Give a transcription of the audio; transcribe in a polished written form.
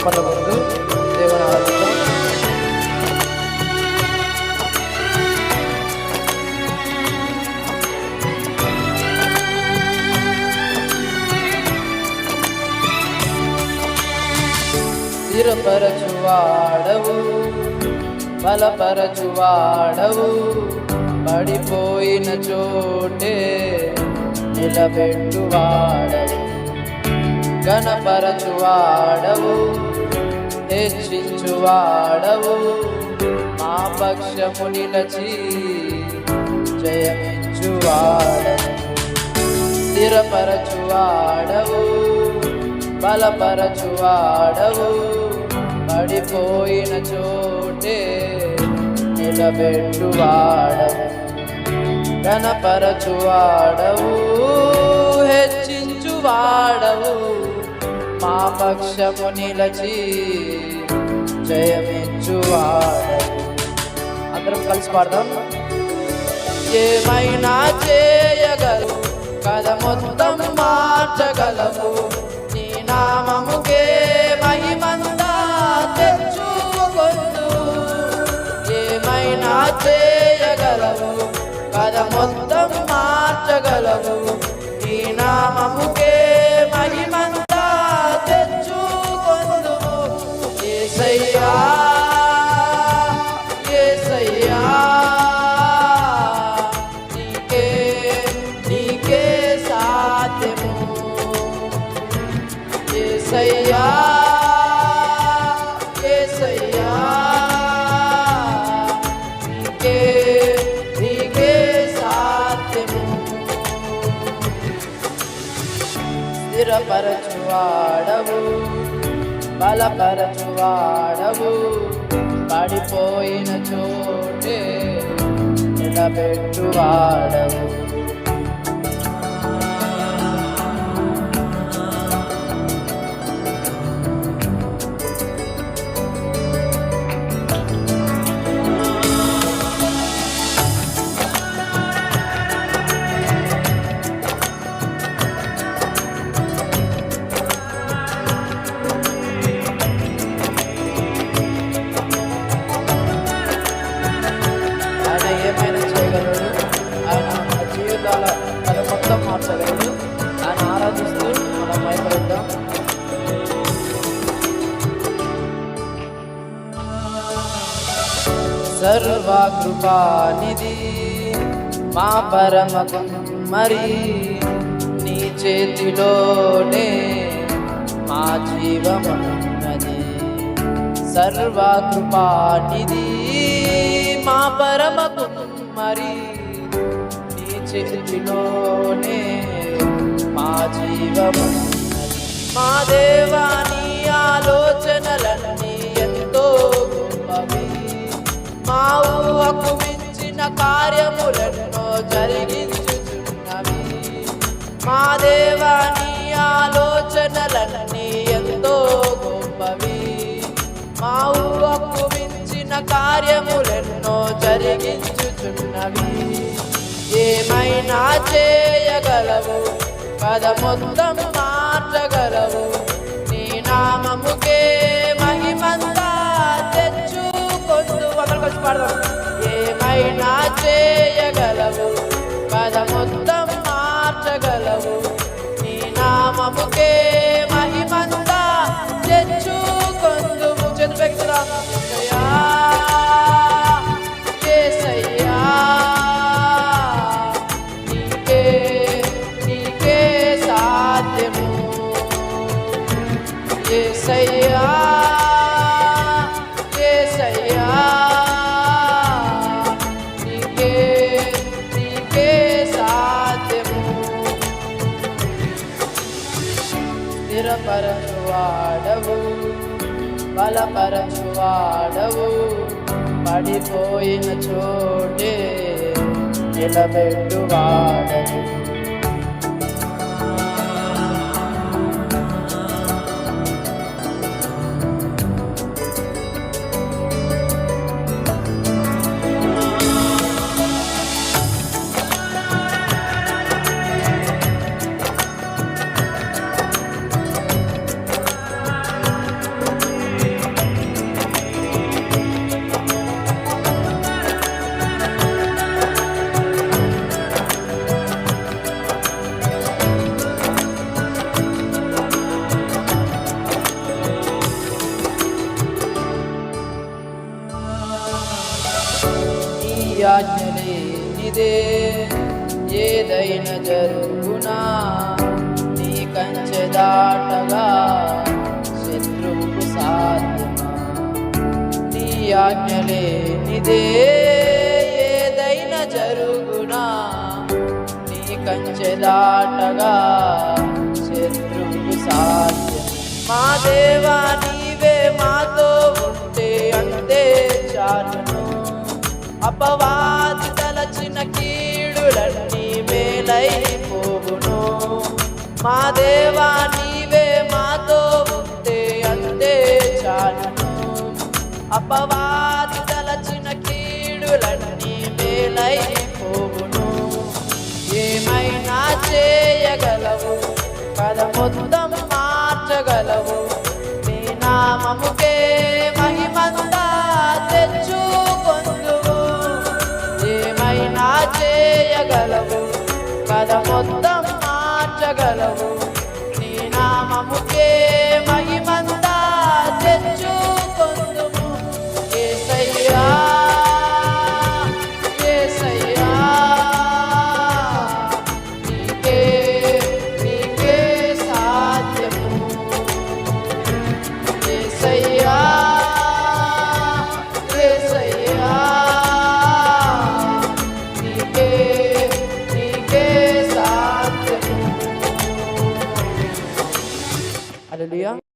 చప్పట్ల ముందు దేవుని ఆరాధిద్దాం. స్థిరపరచువాడవు, బలపరచువాడవు, పడిపోయిన చోటే నిలబెట్టువాడవు, ఘనపరచువాడవు, హెచ్చించువాడవు, మా పక్షము నిలచి జయమిచ్చువాడవు. స్థిరపరచువాడవు, బలపరచువాడవు, పడిపోయిన చోటే నిలబెట్టువాడవు, ఘనపరచువాడవు, హెచ్చించువాడవు, మా పక్షము నిలచి జయమిచ్చువాడవు. అందరం కలిసి పాడదాం. ఏమైనా చేయగలవు, కథ మొత్తం మార్చగలవు, నీ నామముకే మహిమంతా తెచ్చుకొందు. ఏమైనా చేయగలవు, కథ మొత్తం మార్చగలవు, నీ నామముకే మహిమంతా తెచ్చుకొందు. యేసయ్యా యేసయ్యా, నీకే నీకే సాధ్యము. యేసయ్యా యేసయ్యా, నీకే నీకే సాధ్యము. స్థిరపరచువాడవు, బలపరచువాడవు, పడిపోయిన చోటే నిలబెట్టువాడవు. ఏమైనా చేయగలడు, ఆయన మన జీవితాల కథ మొత్తం మార్చగలడు. ఆయన ఆరాధిస్తూ మనం భయపడతాం. సర్వకృపానిధి మా పరమ కుమ్మరి, నీ చేతిలోనే మా జీవమున్నది. సర్వకృపానిధి మా పరమ కుమ్మరి, నీ చేతిలోనే మా జీవమున్నది. మా దేవా నీ ఆలోచనలన్నీ ఎంతో గొప్పవి, మా ఊహకు మించిన కార్యములెన్నో జరిగించుచున్నవి. మా దేవా నీ ఆలోచనలన్నీ ఎంతో గొప్పవి, మా ఊహకు మించిన కార్యములెన్నో జరిగించుచున్నవి. ఏమైనా చేయగలవు, కథ మొత్తం మార్చగలవు, నీ నామముకే మహిమంతా తెచ్చుకొందు. అందరం కలిసి పాడదాం. ఏమైనా చేయగలవు, కథ మొత్తం మార్చగలవు, నీ నామముకే మహిమంతా తెచ్చుకొందు. చేతులు పెట్టుదాం. యేసయ్యా నీకే నీకే సాధ్యము. యేసయ్యా యేసయ్యా, నీకే నీకే సాధ్యము. స్థిరపరచువాడవు, బలపరచువాడవు, పడిపోయిన చోటే నిలబెట్టువాడవు. ఏదైనా జరుగునా నీ కంచె దాటగా శత్రువుకు సాధ్యమా? నీ ఆజ్ఞ లేనిదే ఏదైనా జరుగునా నీ కంచె దాటగా శత్రువుకు సాధ్యం. మా దేవా నీవే మాతో ఉంటే అంతే చాలును. అపవాది తలచిన కీడులన్నీ మేలైపోవును. మా దేవా నీవే మాతో ఉంటే అంతే చాలును. అపవాది తలచిన కీడులన్నీ మేలైపోవును. ఏమైనా చేయగలవు, పద మొత్తం మార్చగలవు. నీ నామముకే మహిమంతా తెచ్చుకొందువు. ఏమైనా చేయగలవు, పద మొత్తం మార్చగలవు. నీ నామముకే మహిమంతా తెచ్చుకొందువు. యేసయ్యా యేసయ్యా నీకే నీకే సాధ్యము. యేసయ్యా యేసయ్యా నీకే నీకే సాధ్యము. హల్లెలూయా.